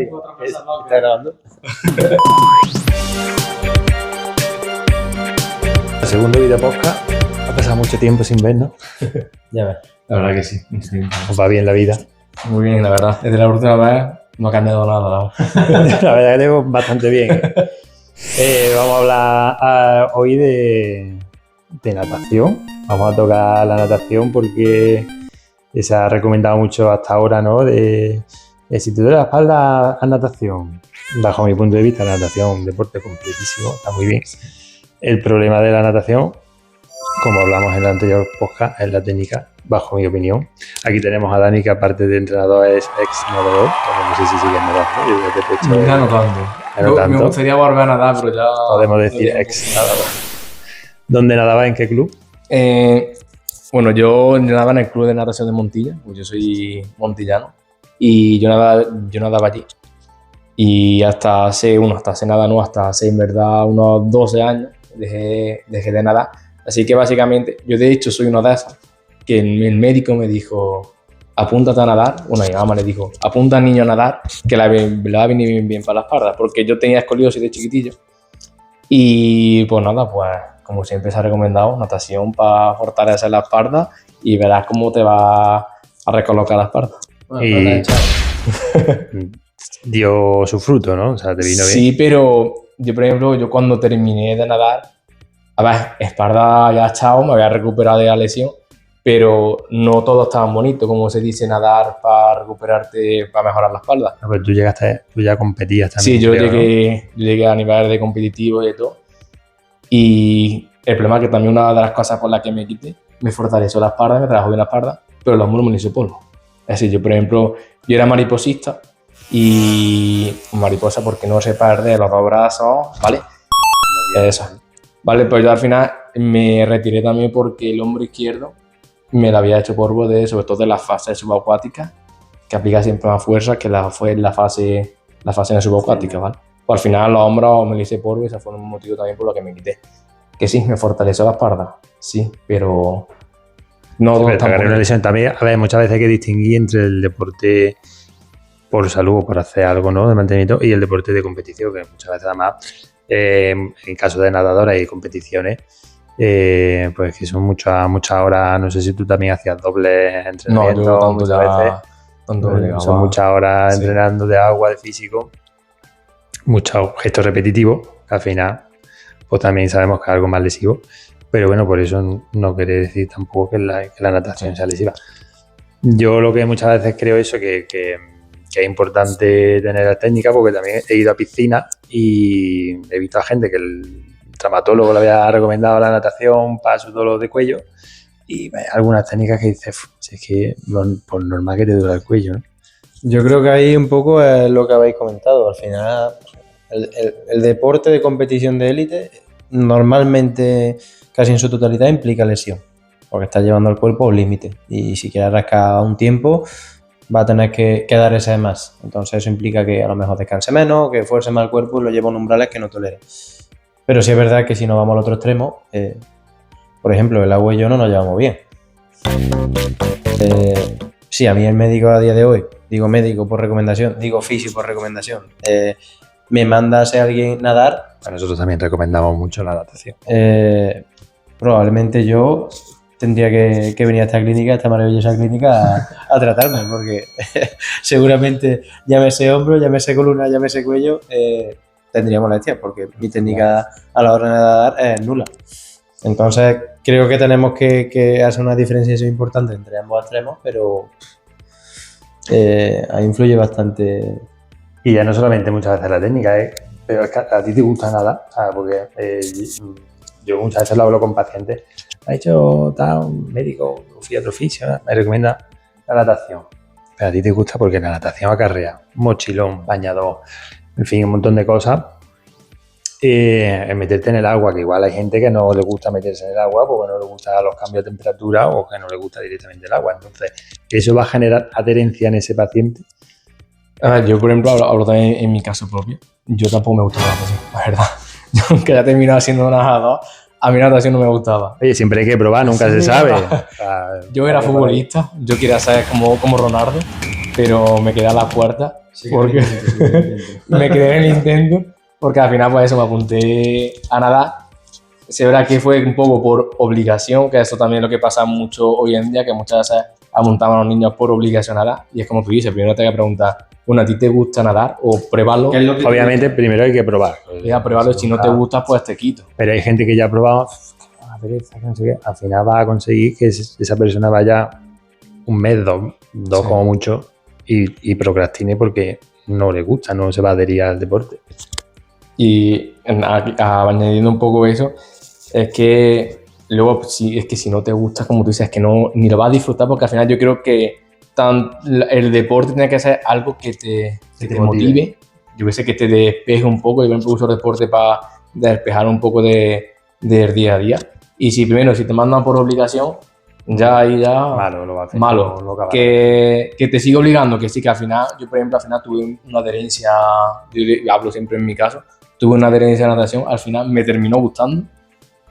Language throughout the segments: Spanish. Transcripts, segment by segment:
¿Está grabando? El segundo video podcast. Ha pasado mucho tiempo sin vernos. Ya ves. La verdad que sí. Os va bien la vida. Muy bien, la verdad. Desde la última vez no ha cambiado nada. La verdad que tengo bastante bien. Vamos a hablar hoy de natación. Vamos a tocar la natación porque se ha recomendado mucho hasta ahora, ¿no? Si te duele la espalda, haz natación. Bajo mi punto de vista, la natación es un deporte completísimo, está muy bien. El problema de la natación, como hablamos en el anterior podcast, es la técnica, bajo mi opinión. Aquí tenemos a Dani, que aparte de entrenador es ex-nadador, no sé si sigue nadando. Ya no tanto. Me gustaría volver a nadar, pero ya... Podemos decir ex-nadador. ¿Dónde nadaba? ¿En qué club? Bueno, yo nadaba en el club de natación de Montilla, pues yo soy montillano, y yo nadaba allí. Y hasta hace en verdad unos 12 años dejé de nadar. Así que básicamente, yo de hecho soy una de esas que el médico me dijo, apúntate a nadar. Bueno, mi mamá le dijo, apunta al niño a nadar, que le va a venir bien para la espalda, porque yo tenía escoliosis de chiquitillo. Y pues nada, pues como siempre se ha recomendado, natación para fortalecer la espalda y verás cómo te va a recolocar la espalda. Y dio su fruto, ¿no? O sea, te vino bien. Sí, pero yo, por ejemplo, yo cuando terminé de nadar, a ver, espalda ya chao, me había recuperado de la lesión, pero no todo es tan bonito como se dice nadar para recuperarte, para mejorar la espalda. No, pero tú ya competías también. Sí, yo llegué a nivel de competitivo y todo. Y el problema es que también una de las cosas por las que me quité, me fortaleció la espalda, me trabajó bien la espalda, pero los músculos me hizo polvo. Es decir, yo, por ejemplo, yo era mariposista y mariposa porque no se pierde los dos brazos, ¿vale? Eso. Vale, pues yo al final me retiré también porque el hombro izquierdo me lo había hecho polvo sobre todo de la fase subacuática, que aplica siempre más fuerza que la fase subacuática, ¿vale? Pues al final los hombros me lo hice polvo y ese fue un motivo también por lo que me quité. Que sí, me fortaleció la espalda, sí, pero no sí, pero una lesión también. A ver, muchas veces hay que distinguir entre el deporte por salud o por hacer algo, ¿no?, de mantenimiento, y el deporte de competición, que muchas veces además, en caso de nadadores y competiciones, pues que son muchas horas. No sé si tú también hacías doble entrenamiento. No, yo tanto muchas veces. Son muchas horas entrenando de agua, de físico, muchos gestos repetitivos, que al final pues también sabemos que es algo más lesivo, pero bueno, por eso no quiere decir tampoco que la natación sea lesiva. Yo lo que muchas veces creo eso, que es importante tener la técnica, porque también he ido a piscina y he visto a gente que el traumatólogo le había recomendado la natación para su dolor de cuello, y hay algunas técnicas que dices, si es que por normal que te duele el cuello, ¿no? Yo creo que ahí un poco es lo que habéis comentado. Al final, el deporte de competición de élite normalmente, casi en su totalidad, implica lesión, porque estás llevando al cuerpo a un límite y si quieres rascar un tiempo va a tener que dar ese más. Entonces eso implica que a lo mejor descanse menos, que fuerce más el cuerpo y lo lleva a un umbrales que no tolera. Pero sí es verdad que si nos vamos al otro extremo, por ejemplo, el agua y yo no nos llevamos bien. Sí, a mí el médico a día de hoy, digo médico por recomendación, digo fisio por recomendación, me manda a ser alguien nadar. A nosotros también recomendamos mucho la natación. Probablemente yo tendría que venir a esta maravillosa clínica, a tratarme, porque seguramente llámese hombro, llámese columna, llámese cuello, tendría molestias, porque mi técnica a la hora de nadar es nula. Entonces creo que tenemos que hacer una diferenciación importante entre ambos extremos, pero ahí influye bastante. Y ya no solamente muchas veces la técnica, pero es que a ti te gusta nadar, porque yo muchas veces lo hablo con pacientes. Ha hecho un médico, fui a otro fisio, ¿no?, me recomienda la natación. Pero a ti te gusta porque la natación acarrea mochilón, bañador, en fin, un montón de cosas. En meterte en el agua, que igual hay gente que no le gusta meterse en el agua porque no le gustan los cambios de temperatura o que no le gusta directamente el agua. Entonces, eso va a generar adherencia en ese paciente. Yo, por ejemplo, hablo también en mi caso propio. Yo tampoco me gusta la natación, la verdad. Yo, aunque haya terminado siendo nadador, a mí la natación no me gustaba. Oye, siempre hay que probar, nunca se sabe. Yo era futbolista, yo quería ser como Ronaldo, pero me quedé a la cuarta porque me quedé en el intento, porque al final pues eso, me apunté a nadar. Se verá que fue un poco por obligación, que eso también es lo que pasa mucho hoy en día, que muchas veces apuntamos a los niños por obligación a nadar, y es como tú dices, primero te hay que preguntar, bueno, ¿a ti te gusta nadar? O pruébalo. Obviamente, primero hay que probar. Ya, pruébalo, si no te gusta, pues te quito. Pero hay gente que ya ha probado, al final va a conseguir que esa persona vaya un mes, dos como mucho, y procrastine porque no le gusta, no se va a adherir al deporte. Y añadiendo un poco eso, es que luego, si no te gusta, como tú dices, es que no, ni lo vas a disfrutar, porque al final yo creo que el deporte tiene que ser algo que te motive. Yo sé que te despeje un poco. Yo me uso el deporte para despejar un poco del día a día. Y si te mandan por obligación, malo, lo va a hacer, malo. Que te sigue obligando, que sí, que al final, yo por ejemplo, al final tuve una adherencia, yo hablo siempre en mi caso, tuve una adherencia a natación, al final me terminó gustando.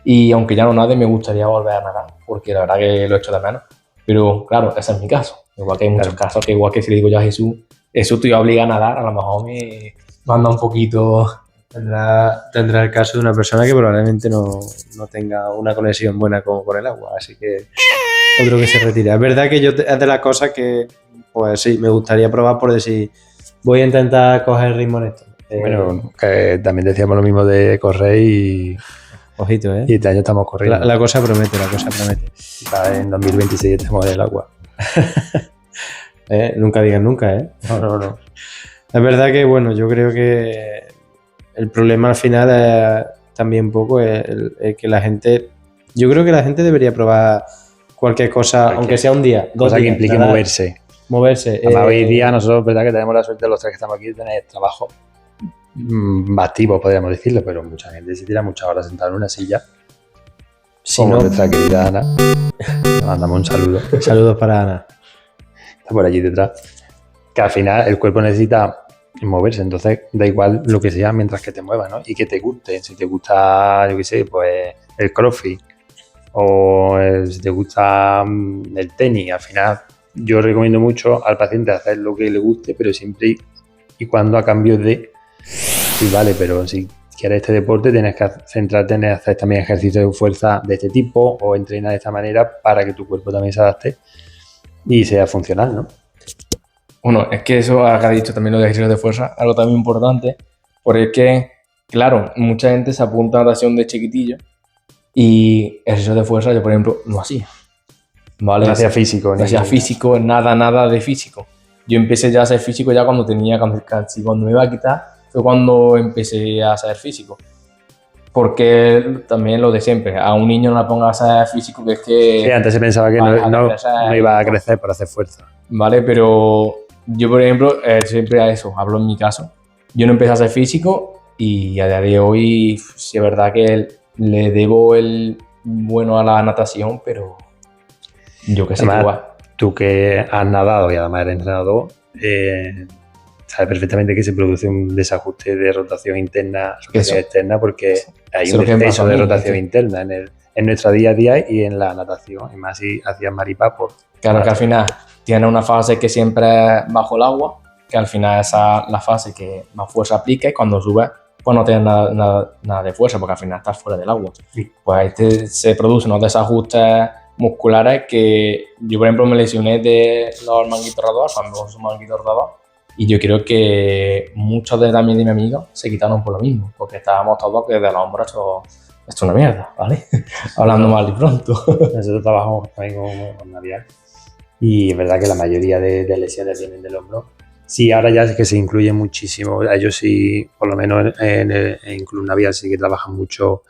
Y aunque ya no nade, me gustaría volver a nadar, porque la verdad que lo he hecho de menos. Pero claro, ese es mi caso. Igual que hay muchos casos que igual que si le digo yo a Jesús, eso te obliga a nadar, a lo mejor me manda un poquito. Tendrá el caso de una persona que probablemente no tenga una conexión buena con el agua, así que otro que se retira. Es verdad que es de las cosas que, pues sí, me gustaría probar por decir, voy a intentar coger el ritmo en esto. Bueno, que también decíamos lo mismo de correr y... Ojito, ¿eh? Y este año estamos corriendo. La cosa promete. En 2026 estamos en el agua. Nunca digas nunca, ¿eh? No. Es verdad que, bueno, yo creo que el problema al final es también un poco el que la gente... Yo creo que la gente debería probar cualquier cosa, aunque sea un día, dos días. Que implique nada, moverse. Además, hoy día nosotros, verdad que tenemos la suerte de los tres que estamos aquí de tener trabajo activo, podríamos decirlo, pero mucha gente se tira muchas horas sentada en una silla. Como nuestra querida Ana. Le mandamos un saludo. Saludos para Ana. Está por allí detrás. Que al final el cuerpo necesita moverse, entonces da igual lo que sea mientras que te muevas, ¿no? Y que te guste. Si te gusta, yo qué sé, pues el crossfit o si te gusta el tenis, al final yo recomiendo mucho al paciente hacer lo que le guste, pero siempre y cuando a cambio de... Sí, vale, pero si quieres este deporte tienes que centrarte en hacer también ejercicios de fuerza de este tipo o entrenar de esta manera para que tu cuerpo también se adapte y sea funcional, ¿no? Bueno, es que eso que ha dicho también lo de ejercicios de fuerza, algo también importante, porque es que, claro, mucha gente se apunta a natación de chiquitillo y ejercicios de fuerza yo, por ejemplo, no hacía. ¿Vale? No hacía físico. No hacía físico, nada de físico. Yo empecé ya a hacer físico ya cuando me iba a quitar, fue cuando empecé a hacer físico. Porque también lo de siempre, a un niño no le pongas a hacer físico, que es que... Sí, antes se pensaba que no iba a crecer por hacer fuerza. Vale, pero yo, por ejemplo, siempre a eso, hablo en mi caso. Yo no empecé a hacer físico y a día de hoy sí es verdad que le debo el bueno a la natación, pero yo que sé, igual. Tú que has nadado y además eres entrenador, sabes perfectamente que se produce un desajuste de rotación interna, rotación externa, porque hay un exceso de rotación interna en nuestro día a día y en la natación, y más si hacías maripá. Claro que al final tiene una fase que siempre es bajo el agua, que al final esa es la fase que más fuerza aplica y cuando subes pues no tienes nada de fuerza porque al final estás fuera del agua. Sí. Pues ahí se producen unos desajustes musculares que yo, por ejemplo, me lesioné de los manguitos rotadores, cuando uso un manguito rotador, y yo creo que muchos también de mis amigos se quitaron por lo mismo, porque estábamos todos que de los hombros esto es una mierda, ¿vale? Hablando mal y pronto. Nosotros trabajamos también con Navial y es verdad que la mayoría de lesiones vienen del hombro. Sí, ahora ya es que se incluye muchísimo. Ellos sí, por lo menos en Club Navial sí que trabajan mucho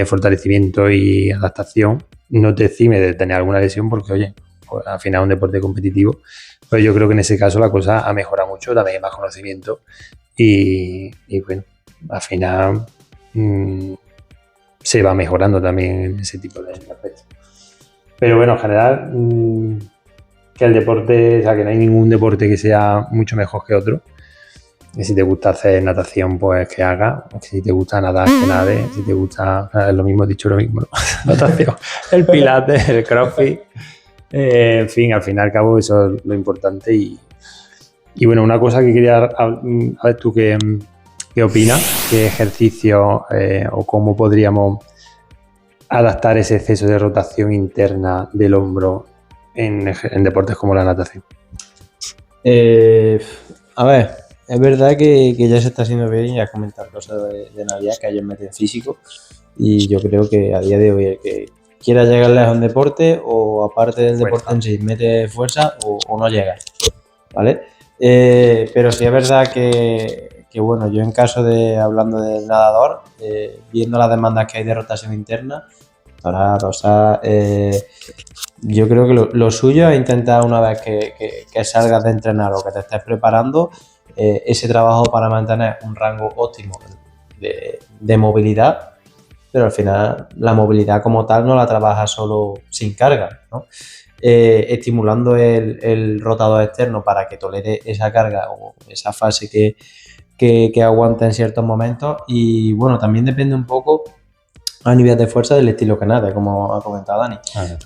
fortalecimiento y adaptación. No te exime de tener alguna lesión porque, oye, pues, al final es un deporte competitivo. Pero yo creo que en ese caso la cosa ha mejorado mucho, también hay más conocimiento y bueno, al final se va mejorando también en ese tipo de aspectos. Pero bueno, en general, que el deporte, o sea, que no hay ningún deporte que sea mucho mejor que otro. Y si te gusta hacer natación, pues que haga. Si te gusta nadar, que nade. Si te gusta, es lo mismo, he dicho lo mismo, ¿no? Natación, el pilates, el crossfit. En fin, al fin y al cabo eso es lo importante y Y bueno, una cosa que quería, a ver tú qué opinas, qué ejercicio o cómo podríamos adaptar ese exceso de rotación interna del hombro en deportes como la natación. A ver, es verdad que ya se está haciendo bien, ya has comentado cosas de Navidad que ellos meten físico, y yo creo que a día de hoy el que quiera llegar lejos a un deporte, o aparte del deporte en sí, mete fuerza o no llega, ¿vale? Pero sí es verdad que bueno, yo en caso de, hablando del nadador, viendo las demandas que hay de rotación interna, yo creo que lo suyo es intentar, una vez que salgas de entrenar o que te estés preparando, ese trabajo para mantener un rango óptimo de movilidad, pero al final la movilidad como tal no la trabajas solo sin carga, ¿no? Estimulando el rotador externo para que tolere esa carga o esa fase que aguanta en ciertos momentos. Y bueno, también depende un poco a nivel de fuerza del estilo que nade, como ha comentado Dani.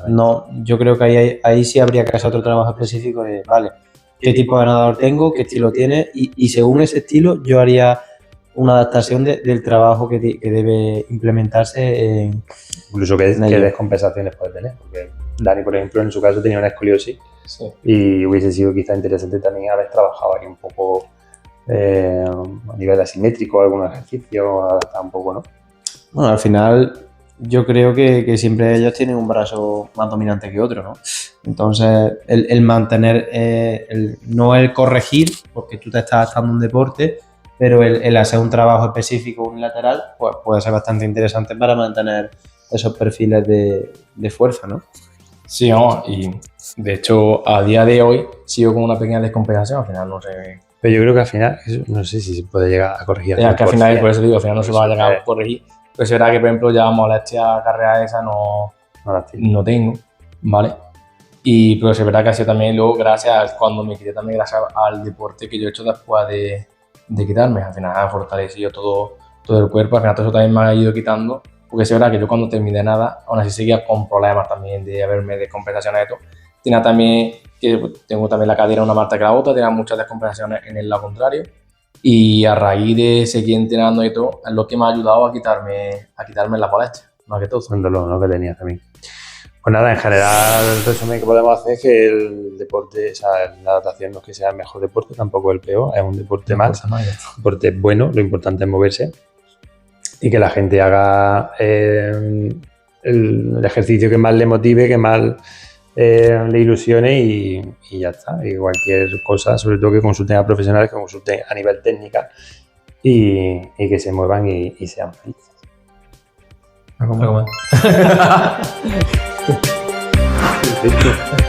No, yo creo que ahí sí habría que hacer otro trabajo específico de, vale, qué tipo de nadador tengo, qué estilo tiene, y según ese estilo yo haría una adaptación del trabajo que debe implementarse incluso qué descompensaciones puede tener, porque Dani, por ejemplo, en su caso tenía una escoliosis, sí, y hubiese sido quizá interesante también haber trabajado ahí un poco a nivel asimétrico, algún ejercicio, adaptar un poco, ¿no? Bueno, al final yo creo que siempre ellos tienen un brazo más dominante que otro, ¿no? Entonces, el mantener, no el corregir, porque tú te estás adaptando a un deporte, pero el hacer un trabajo específico unilateral, pues puede ser bastante interesante para mantener esos perfiles de fuerza, ¿no? Sí, no, y de hecho a día de hoy sigo con una pequeña descompensación, al final no sé. Pero yo creo que al final, no sé si se puede llegar a corregir. Es que al final, por eso digo, al final no se va a llegar a corregir. Pero es verdad que, por ejemplo, ya molestia carrera esa no tengo, ¿vale? Y pero es verdad que ha sido también luego gracias cuando me quité también gracias al deporte que yo he hecho después de quitarme. Al final ha fortalecido todo el cuerpo, al final todo eso también me ha ido quitando. Porque es verdad que yo cuando terminé nada, aún así seguía con problemas también de haberme descompensaciones y todo. Tengo también la cadera una más que la otra, tenía muchas descompensaciones en el lado contrario. Y a raíz de seguir entrenando y todo, es lo que me ha ayudado a quitarme la molestia, más que todo. Un dolor, ¿no?, que tenía también. Pues nada, en general el resumen que podemos hacer es que el deporte, o sea, la natación no es que sea el mejor deporte, tampoco el peor, es un deporte más, un deporte bueno, lo importante es moverse y que la gente haga el ejercicio que más le motive, que más le ilusione y ya está. Y cualquier cosa, sobre todo que consulten a profesionales, que consulten a nivel técnica y que se muevan y sean felices. ¿A comer? Perfecto.